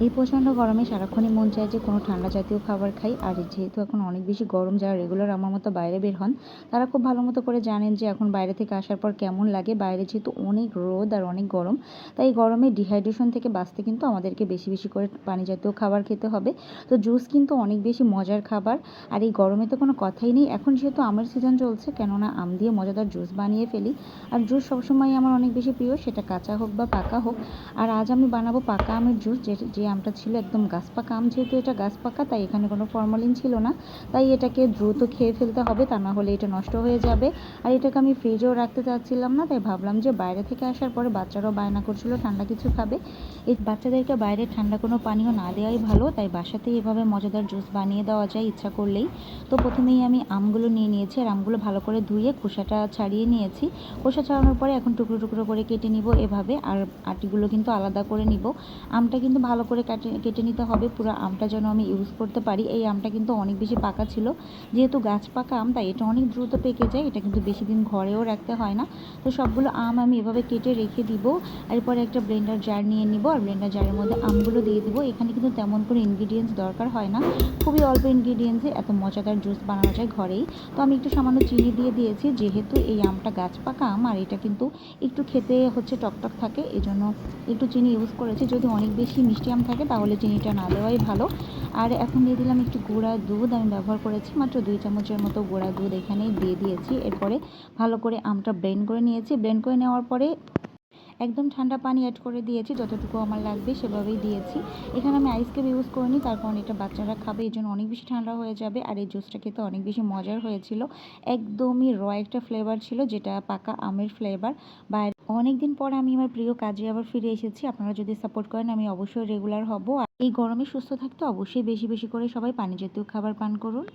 এই প্রচণ্ড গরমে সারাক্ষণই মন চায় যে কোনো ঠান্ডা জাতীয় খাবার খাই। আর যেহেতু এখন অনেক বেশি গরম, যারা রেগুলার আমার মতো বাইরে বের হন তারা খুব ভালো মতো করে জানেন যে এখন বাইরে থেকে আসার পর কেমন লাগে। বাইরে যেহেতু অনেক রোদ আর অনেক গরম, তাই গরমে ডিহাইড্রেশন থেকে বাঁচতে কিন্তু আমাদেরকে বেশি বেশি করে পানি জাতীয় খাবার খেতে হবে। তো জুস কিন্তু অনেক বেশি মজার খাবার। আর এই গরমে তো কোনো কথাই নেই। এখন যেহেতু আমের সিজন চলছে, কেননা আম দিয়ে মজাদার জুস বানিয়ে ফেলি। আর জুস সবসময় আমার অনেক বেশি প্রিয়, সেটা কাঁচা হোক বা পাকা হোক। আর আজ আমি বানাবো পাকা আমের জুস। যে আমটা ছিল একদম গাছ পাকা আম, যেহেতু এটা গাছ পাকা তাই এখানে কোনো ফরমালিন ছিল না। তাই এটাকে দ্রুত খেয়ে ফেলতে হবে, তা না হলে এটা নষ্ট হয়ে যাবে। আর এটাকে আমি ফ্রিজেও রাখতে চাচ্ছিলাম না, তাই ভাবলাম যে বাইরে থেকে আসার পরে বাচ্চারাও বায়না করছিল ঠান্ডা কিছু খাবে। এই বাচ্চাদেরকে বাইরে ঠান্ডা কোনো পানীয় না দেওয়াই ভালো, তাই বাসাতেই এভাবে মজাদার জুস বানিয়ে দেওয়া যায় ইচ্ছা করলেই। তো প্রথমেই আমি আমগুলো নিয়ে নিয়েছি, আর আমগুলো ভালো করে ধুয়ে খোসাটা ছাড়িয়ে নিয়েছি। খোসা ছাড়ানোর পরে এখন টুকরো টুকরো করে কেটে নিব এভাবে, আর আটিগুলো কিন্তু আলাদা করে নিব। আমটা কিন্তু ভালো করে কেটে নিতে হবে, পুরো আমটা যেন আমি ইউজ করতে পারি। এই আমটা কিন্তু অনেক বেশি পাকা ছিল, যেহেতু গাছ পাকা আম তাই এটা অনেক দ্রুত পেকে যায়। এটা কিন্তু বেশি দিন ঘরেও রাখতে হয় না। তো সবগুলো আম আমি এভাবে কেটে রেখে দিব। এরপরে একটা ব্লেন্ডার জার নিয়ে নিব, আর ব্লেন্ডার জারের মধ্যে আমগুলো দিয়ে দিব। এখানে কিন্তু তেমন কোনো ইনগ্রিডিয়েন্টস দরকার হয় না, খুবই অল্প ইনগ্রিডিয়েন্টসে এত মজাদার জুস বানানো যায় ঘরেই। তো আমি একটু সামান্য চিনি দিয়ে দিয়েছি, যেহেতু এই আমটা গাছ পাকা আম আর এটা কিন্তু একটু খেতে হচ্ছে টকটক থাকে, এজন্য একটু চিনি ইউজ করেছি। যদি অনেক বেশি মিষ্টি আম থাকে তাহলে চিনিটা না দেওয়াই ভালো। আর এখন দিয়ে দিলাম একটু গুঁড়া দুধ, আমি ব্যবহার করেছি মাত্র 2 চামচের মতো গুঁড়া দুধ এখানে দিয়ে দিয়েছি। এরপরে ভালো করে আমটা ব্লেন্ড করে নিয়েছি। ব্লেন্ড করে নেওয়ার পরে একদম ঠান্ডা পানি অ্যাড করে দিয়েছি, যতটুকু আমার লাগবে সেভাবেই দিয়েছি। এখানে আমি আইস কিউব ইউজ করিনি, তার কারণ এটা বাচ্চারা খাবে, এই জন্য অনেক বেশি ঠান্ডা হয়ে যাবে। আর এই জুসটা খেতে অনেক বেশি মজার হয়েছিল, একদমই একটা ফ্লেভার ছিল, যেটা পাকা আমের ফ্লেভার। বাইরে অনেকদিন পর আমি আমার প্রিয় কাজে আবার ফিরে এসেছি। আপনারা যদি সাপোর্ট করেন আমি অবশ্যই রেগুলার হব। আর এই গরমে সুস্থ থাকতে অবশ্যই বেশি বেশি করে সবাই পানি জাতীয় খাবার পান করুন।